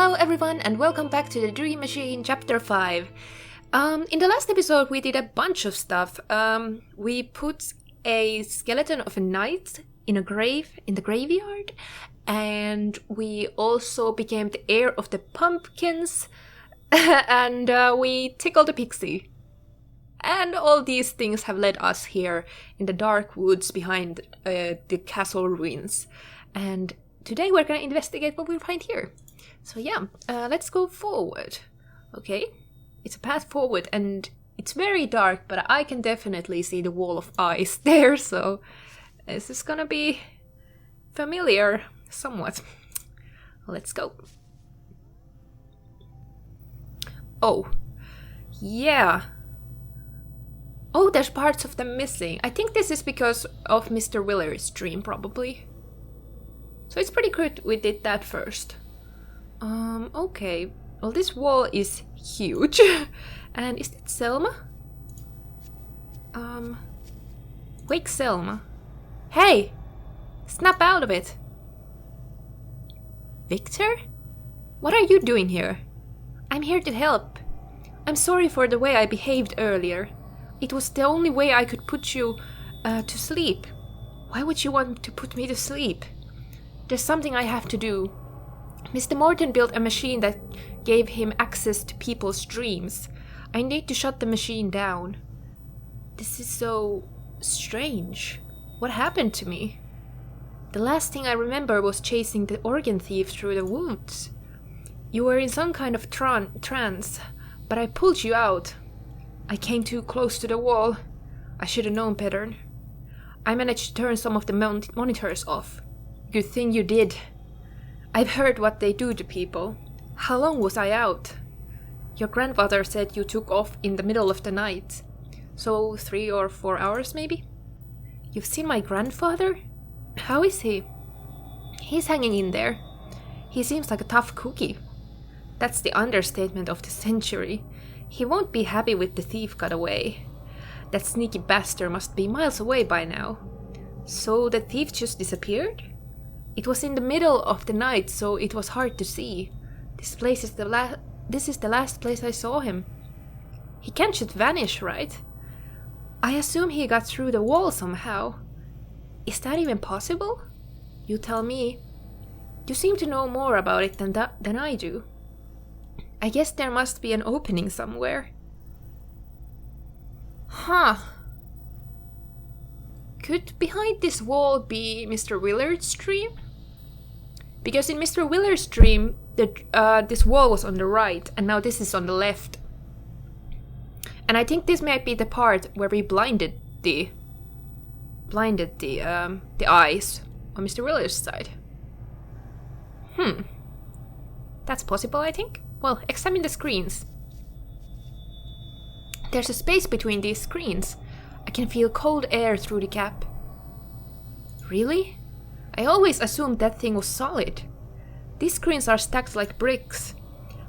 Hello everyone and welcome back to the Dream Machine Chapter 5. In the last episode we did a bunch of stuff. We put a skeleton of a knight in a grave in the graveyard, and we also became the heir of the pumpkins, and we tickled a pixie. And all these things have led us here in the dark woods behind the castle ruins. And today we're gonna investigate what we'll find here. So yeah, let's go forward. Okay, it's a path forward and it's very dark, but I can definitely see the wall of ice there, so this is gonna be familiar somewhat. Let's go. Oh, yeah. Oh, there's parts of them missing. I think this is because of Mr. Willer's dream, probably. So it's pretty good we did that first. Okay. Well, this wall is huge. And is that Selma? Wake Selma. Hey! Snap out of it! Victor? What are you doing here? I'm here to help. I'm sorry for the way I behaved earlier. It was the only way I could put you to sleep. Why would you want to put me to sleep? There's something I have to do. Mr. Morton built a machine that gave him access to people's dreams. I need to shut the machine down. This is so strange. What happened to me? The last thing I remember was chasing the organ thief through the woods. You were in some kind of trance, but I pulled you out. I came too close to the wall. I should have known better. I managed to turn some of the monitors off. Good thing you did. I've heard what they do to people. How long was I out? Your grandfather said you took off in the middle of the night. So 3 or 4 hours maybe? You've seen my grandfather? How is he? He's hanging in there. He seems like a tough cookie. That's the understatement of the century. He won't be happy with the thief got away. That sneaky bastard must be miles away by now. So the thief just disappeared? It was in the middle of the night, so it was hard to see. This is the last place I saw him. He can't just vanish, right? I assume he got through the wall somehow. Is that even possible? You tell me. You seem to know more about it than I do. I guess there must be an opening somewhere. Huh. Could behind this wall be Mr. Willard's dream? Because in Mr. Willard's dream, this wall was on the right, and now this is on the left. And I think this might be the part where we blinded the eyes on Mr. Willard's side. That's possible, I think. Well, examine the screens. There's a space between these screens. I can feel cold air through the gap. Really? I always assumed that thing was solid. These screens are stacked like bricks.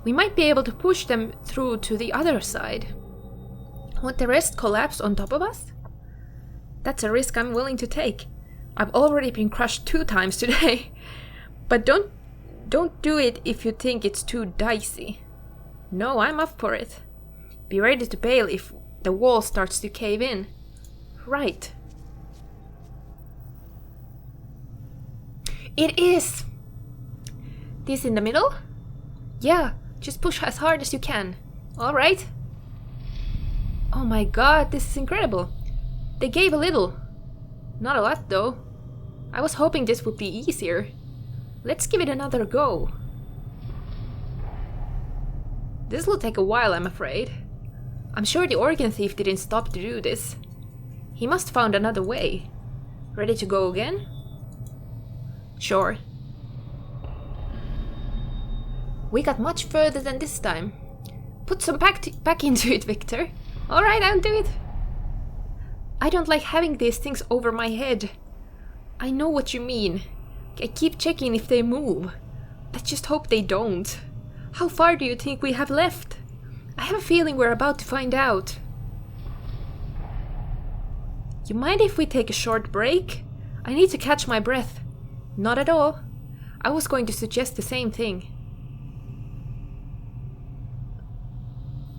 We might be able to push them through to the other side. Won't the rest collapse on top of us? That's a risk I'm willing to take. I've already been crushed 2 times today. But don't do it if you think it's too dicey. No, I'm up for it. Be ready to bail if the wall starts to cave in. Right. It is! This in the middle? Yeah, just push as hard as you can. Alright. Oh my god, this is incredible. They gave a little. Not a lot though. I was hoping this would be easier. Let's give it another go. This will take a while, I'm afraid. I'm sure the organ thief didn't stop to do this. He must have found another way. Ready to go again? Sure. We got much further than this time. Put some back into it, Victor. Alright, I'll do it. I don't like having these things over my head. I know what you mean. I keep checking if they move. Let's just hope they don't. How far do you think we have left? I have a feeling we're about to find out. You mind if we take a short break? I need to catch my breath. Not at all. I was going to suggest the same thing.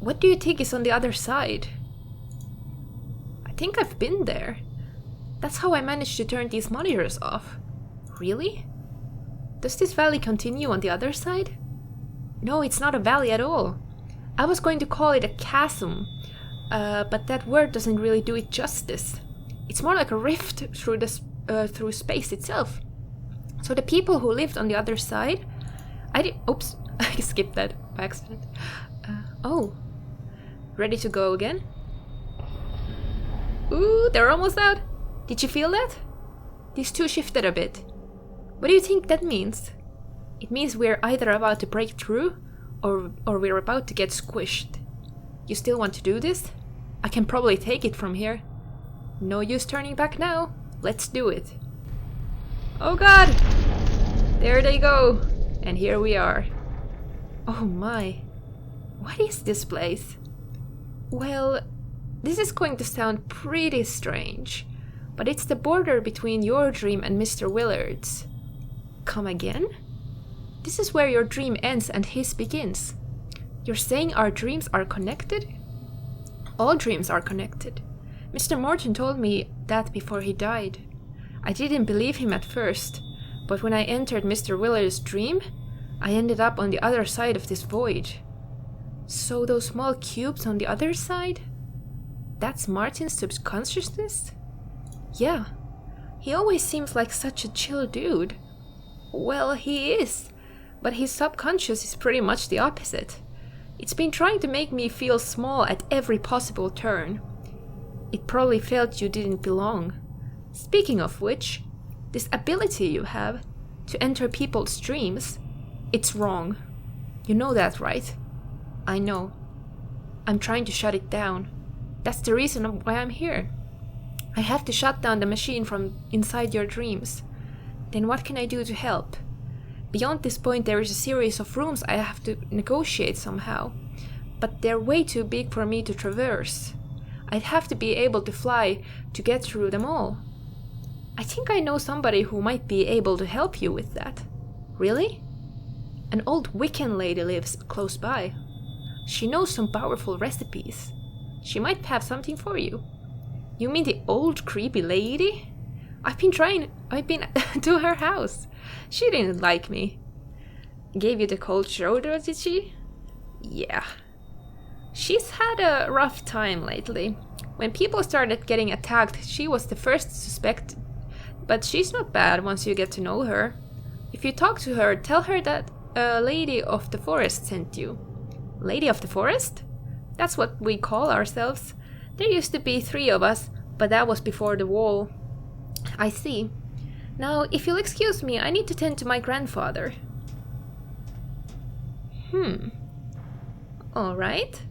What do you think is on the other side? I think I've been there. That's how I managed to turn these monitors off. Really? Does this valley continue on the other side? No, it's not a valley at all. I was going to call it a chasm, but that word doesn't really do it justice. It's more like a rift through space itself. So the people who lived on the other side... Oops, I skipped that by accident. Oh. Ready to go again? Ooh, they're almost out. Did you feel that? These two shifted a bit. What do you think that means? It means we're either about to break through, or we're about to get squished. You still want to do this? I can probably take it from here. No use turning back now. Let's do it. Oh god! There they go. And here we are. Oh my. What is this place? Well, this is going to sound pretty strange, but it's the border between your dream and Mr. Willard's. Come again? This is where your dream ends and his begins. You're saying our dreams are connected? All dreams are connected. Mr. Morton told me that before he died. I didn't believe him at first, but when I entered Mr. Willard's dream, I ended up on the other side of this void. So those small cubes on the other side? That's Martin's subconsciousness? Yeah. He always seems like such a chill dude. Well, he is, but his subconscious is pretty much the opposite. It's been trying to make me feel small at every possible turn. It probably felt you didn't belong. Speaking of which, this ability you have to enter people's dreams, it's wrong. You know that, right? I know. I'm trying to shut it down. That's the reason why I'm here. I have to shut down the machine from inside your dreams. Then what can I do to help? Beyond this point there is a series of rooms I have to negotiate somehow, but they're way too big for me to traverse. I'd have to be able to fly to get through them all. I think I know somebody who might be able to help you with that. Really? An old Wiccan lady lives close by. She knows some powerful recipes. She might have something for you. You mean the old creepy lady? I've been to her house. She didn't like me. Gave you the cold shoulder, did she? Yeah. She's had a rough time lately. When people started getting attacked, she was the first suspect. But she's not bad once you get to know her. If you talk to her, tell her that a lady of the forest sent you. Lady of the forest? That's what we call ourselves. There used to be 3 of us, but that was before the wall. I see. Now, if you'll excuse me, I need to tend to my grandfather. Alright.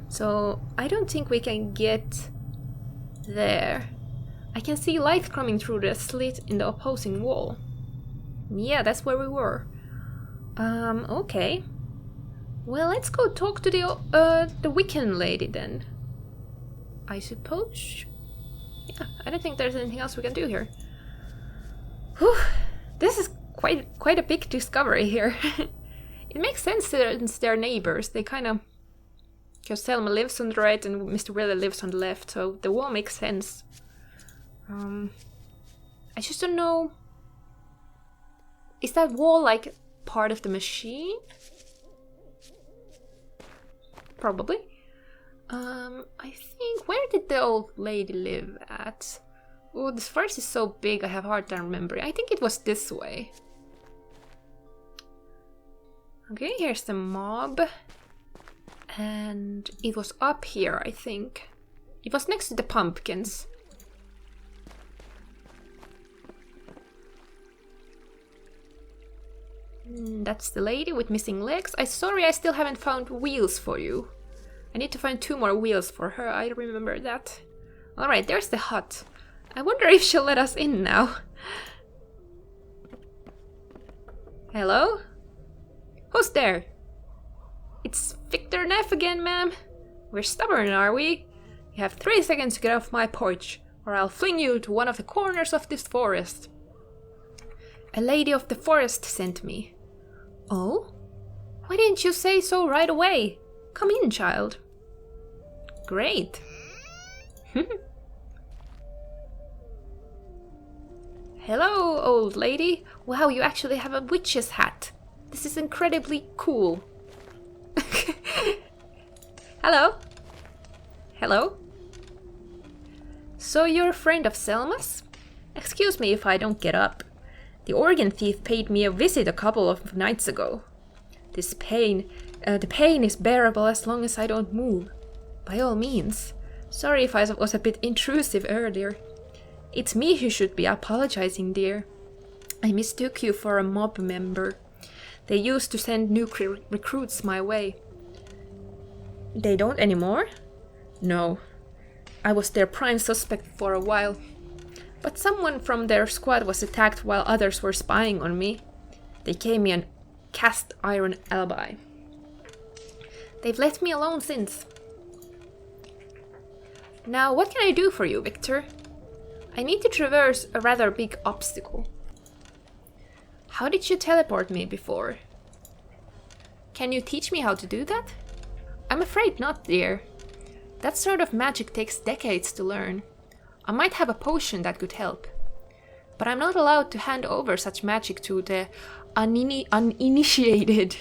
So, I don't think we can get there. I can see light coming through the slit in the opposing wall. Yeah, that's where we were. Okay. Well, let's go talk to the Wiccan lady then. I suppose. Yeah, I don't think there's anything else we can do here. Whew, this is quite a big discovery here. It makes sense since they're neighbors. They kind of... Because Selma lives on the right and Mr. Willard lives on the left, so the wall makes sense. I just don't know... Is that wall like part of the machine? Probably. I think... Where did the old lady live at? Oh, this forest is so big I have a hard time remembering. I think it was this way. Okay, here's the mob. And it was up here, I think. It was next to the pumpkins. That's the lady with missing legs. Sorry, I still haven't found wheels for you. I need to find 2 more wheels for her, I remember that. Alright, there's the hut. I wonder if she'll let us in now. Hello? Who's there? It's Victor Neff again, ma'am. We're stubborn, are we? You have 3 seconds to get off my porch, or I'll fling you to one of the corners of this forest. A lady of the forest sent me. Oh? Why didn't you say so right away? Come in, child. Great. Hello, old lady. Wow, you actually have a witch's hat. This is incredibly cool. Hello? Hello? So you're a friend of Selma's? Excuse me if I don't get up. The organ thief paid me a visit a couple of nights ago. The pain is bearable as long as I don't move. By all means. Sorry if I was a bit intrusive earlier. It's me who should be apologizing, dear. I mistook you for a mob member. They used to send new recruits my way. They don't anymore? No. I was their prime suspect for a while. But someone from their squad was attacked while others were spying on me. They gave me a cast iron alibi. They've left me alone since. Now, what can I do for you, Victor? I need to traverse a rather big obstacle. How did you teleport me before? Can you teach me how to do that? I'm afraid not, dear. That sort of magic takes decades to learn. I might have a potion that could help. But I'm not allowed to hand over such magic to the uninitiated.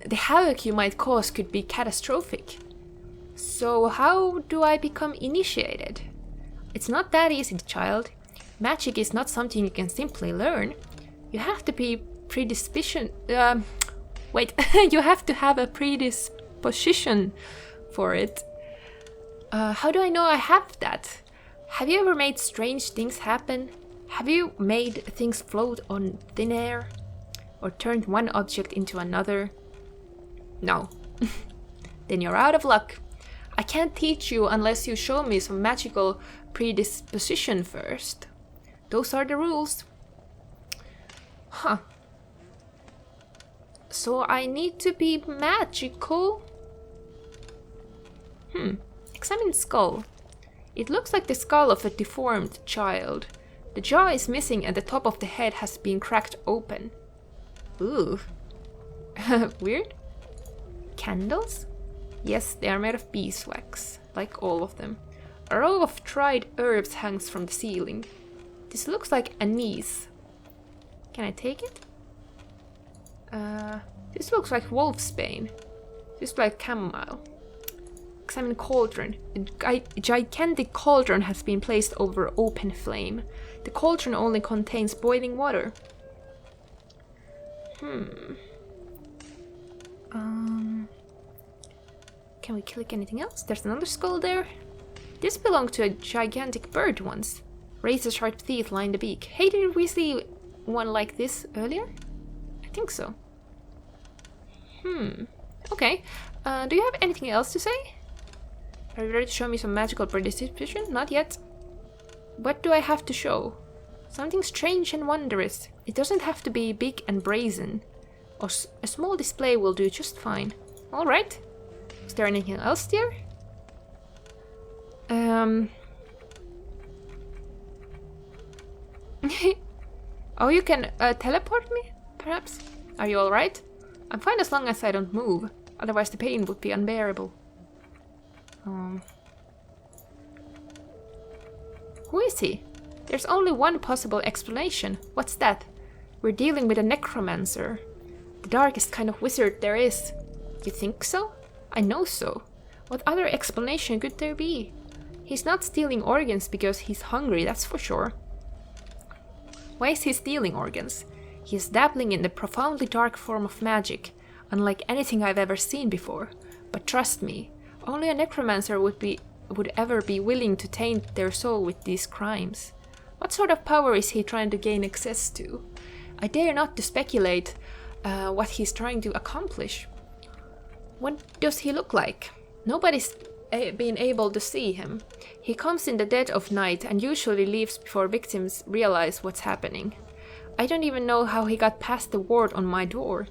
The havoc you might cause could be catastrophic. So how do I become initiated? It's not that easy, child. Magic is not something you can simply learn. You have to be you have to have a predisposition for it. How do I know I have that? Have you ever made strange things happen? Have you made things float on thin air? Or turned one object into another? No. Then you're out of luck. I can't teach you unless you show me some magical predisposition first. Those are the rules. Huh. So I need to be magical? Examine skull. It looks like the skull of a deformed child. The jaw is missing and the top of the head has been cracked open. Ooh. Weird. Candles? Yes, they are made of beeswax, like all of them. A row of dried herbs hangs from the ceiling. This looks like anise. Can I take it? This looks like wolfsbane. This looks like chamomile. Examine cauldron. A gigantic cauldron has been placed over open flame. The cauldron only contains boiling water. Can we click anything else? There's another skull there. This belonged to a gigantic bird once. Razor-sharp teeth line the beak. Hey, didn't we see one like this earlier? I think so. Okay. Do you have anything else to say? Are you ready to show me some magical predisposition? Not yet. What do I have to show? Something strange and wondrous. It doesn't have to be big and brazen. Or a small display will do just fine. Alright. Is there anything else there? Oh, you can teleport me? Perhaps? Are you alright? I'm fine as long as I don't move. Otherwise the pain would be unbearable. Who is he? There's only one possible explanation. What's that? We're dealing with a necromancer. The darkest kind of wizard there is. You think so? I know so. What other explanation could there be? He's not stealing organs because he's hungry, that's for sure. Why is he stealing organs? He is dabbling in the profoundly dark form of magic, unlike anything I've ever seen before. But trust me, only a necromancer would ever be willing to taint their soul with these crimes. What sort of power is he trying to gain access to? I dare not to speculate what he's trying to accomplish. What does he look like? Nobody's been able to see him. He comes in the dead of night and usually leaves before victims realize what's happening. I don't even know how he got past the ward on my door,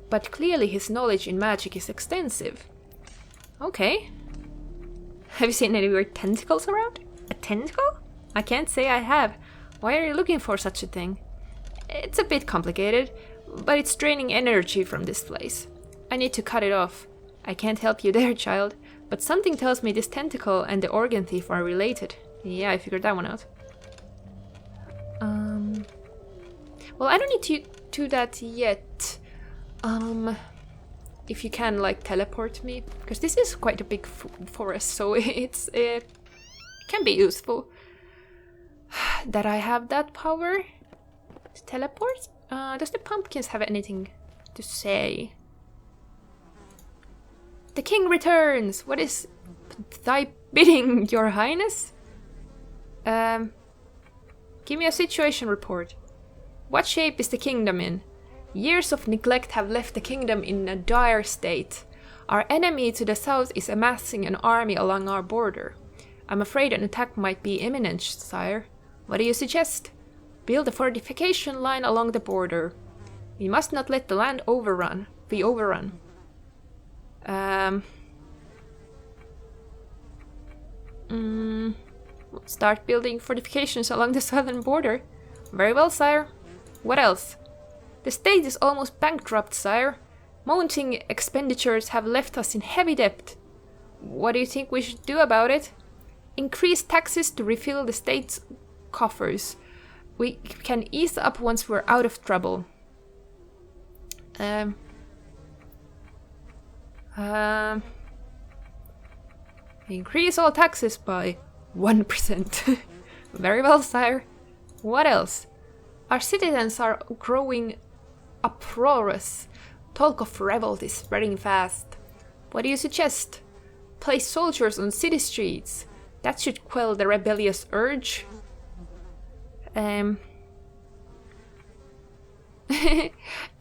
but clearly his knowledge in magic is extensive. Okay. Have you seen any weird tentacles around? A tentacle? I can't say I have. Why are you looking for such a thing? It's a bit complicated, but it's draining energy from this place. I need to cut it off. I can't help you there, child. But something tells me this tentacle and the organ thief are related. Yeah, I figured that one out. Well, I don't need to do that yet. If you can, like, teleport me. Because this is quite a big forest, so it can be useful. That I have that power. Teleport? Does the pumpkins have anything to say? The king returns! What is thy bidding, your highness? Give me a situation report. What shape is the kingdom in? Years of neglect have left the kingdom in a dire state. Our enemy to the south is amassing an army along our border. I'm afraid an attack might be imminent, sire. What do you suggest? Build a fortification line along the border. We must not let the land be overrun. Start building fortifications along the southern border. Very well, sire. What else? The state is almost bankrupt, sire. Mounting expenditures have left us in heavy debt. What do you think we should do about it? Increase taxes to refill the state's coffers. We can ease up once we're out of trouble. Increase all taxes by 1%. Very well, sire. What else? Our citizens are growing uproarious. Talk of revolt is spreading fast. What do you suggest? Place soldiers on city streets. That should quell the rebellious urge.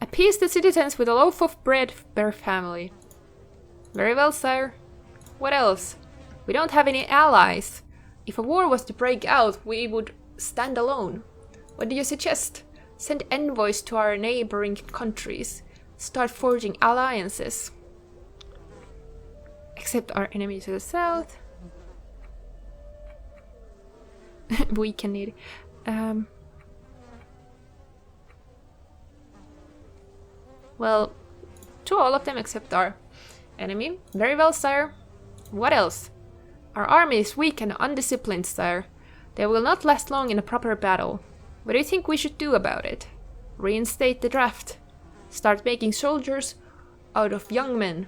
Appease the citizens with a loaf of bread per family. Very well, sire. What else? We don't have any allies. If a war was to break out, we would stand alone. What do you suggest? Send envoys to our neighboring countries. Start forging alliances. Accept our enemy to the south. Weaken it. Well, to all of them except our enemy. Very well, sire. What else? Our army is weak and undisciplined, sire. They will not last long in a proper battle. What do you think we should do about it? Reinstate the draft. Start making soldiers out of young men.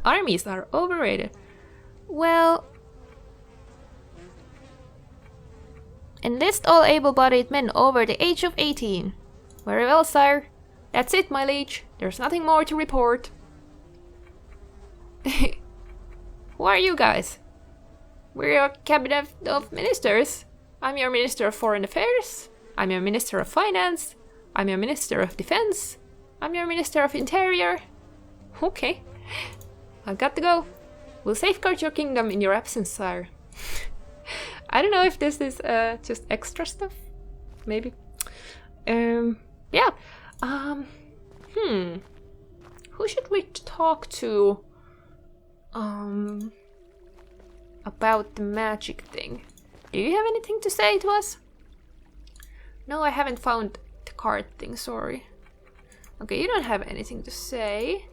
Armies are overrated. Well, enlist all able-bodied men over the age of 18. Very well, sire. That's it, my liege. There's nothing more to report. Who are you guys? We're your cabinet of ministers. I'm your Minister of Foreign Affairs. I'm your Minister of Finance. I'm your Minister of Defense. I'm your Minister of Interior. Okay. I've got to go. We'll safeguard your kingdom in your absence, sire. I don't know if this is just extra stuff. Maybe. Yeah. Who should we talk to? About the magic thing. Do you have anything to say to us? No, I haven't found the card thing, sorry. Okay, you don't have anything to say.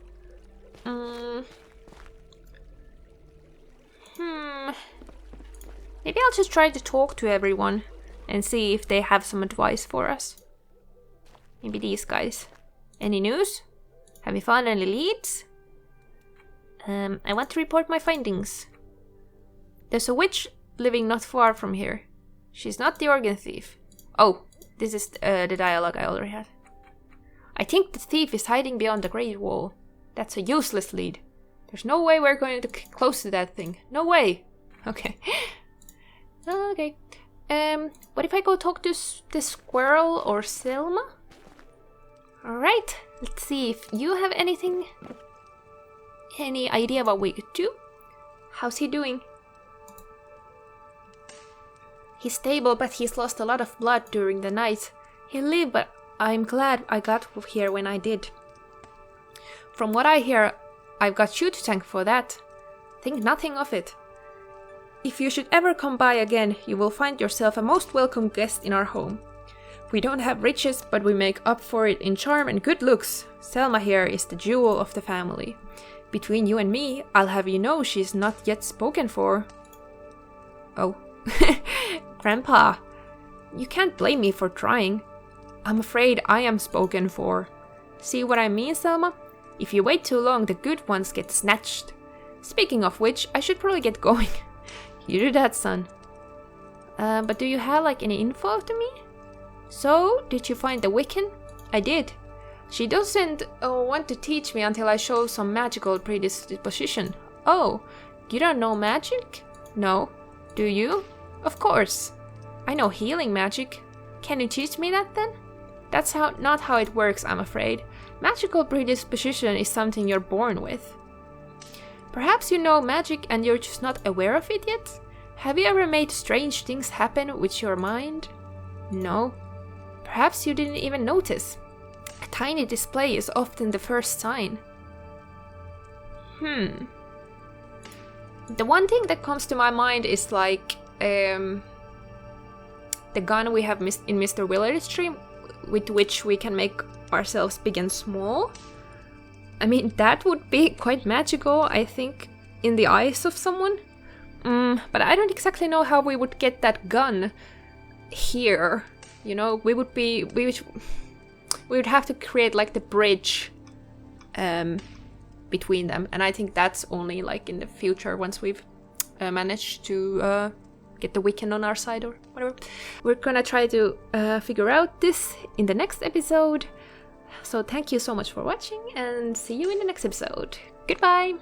Maybe I'll just try to talk to everyone and see if they have some advice for us. Maybe these guys. Any news? Have you found any leads? I want to report my findings. There's a witch living not far from here. She's not the organ thief. Oh, this is the dialogue I already had. I think the thief is hiding beyond the Great Wall. That's a useless lead. There's no way we're going to get close to that thing. No way. Okay. Okay. What if I go talk to the Squirrel or Selma? Alright. Let's see if you have anything. Any idea what we could do? How's he doing? He's stable, but he's lost a lot of blood during the night. He'll live, but I'm glad I got here when I did. From what I hear, I've got you to thank for that. Think nothing of it. If you should ever come by again, you will find yourself a most welcome guest in our home. We don't have riches, but we make up for it in charm and good looks. Selma here is the jewel of the family. Between you and me, I'll have you know she's not yet spoken for. Oh. Grandpa, you can't blame me for trying. I'm afraid I am spoken for. See what I mean, Selma? If you wait too long, the good ones get snatched. Speaking of which, I should probably get going. You do that, son. But do you have like any info to me? So, did you find the Wiccan? I did. She doesn't want to teach me until I show some magical predisposition. Oh, you don't know magic? No. Do you? Of course. I know healing magic. Can you teach me that then? That's not how it works, I'm afraid. Magical predisposition is something you're born with. Perhaps you know magic and you're just not aware of it yet? Have you ever made strange things happen with your mind? No. Perhaps you didn't even notice. A tiny display is often the first sign. The one thing that comes to my mind is like the gun we have in Mr. Willard's dream, with which we can make ourselves big and small. I mean, that would be quite magical, I think, in the eyes of someone. But I don't exactly know how we would get that gun here. You know, we would have to create like the bridge between them, and I think that's only like in the future once we've managed to get the Wiccan on our side or whatever. We're gonna try to figure out this in the next episode. So thank you so much for watching, and see you in the next episode. Goodbye!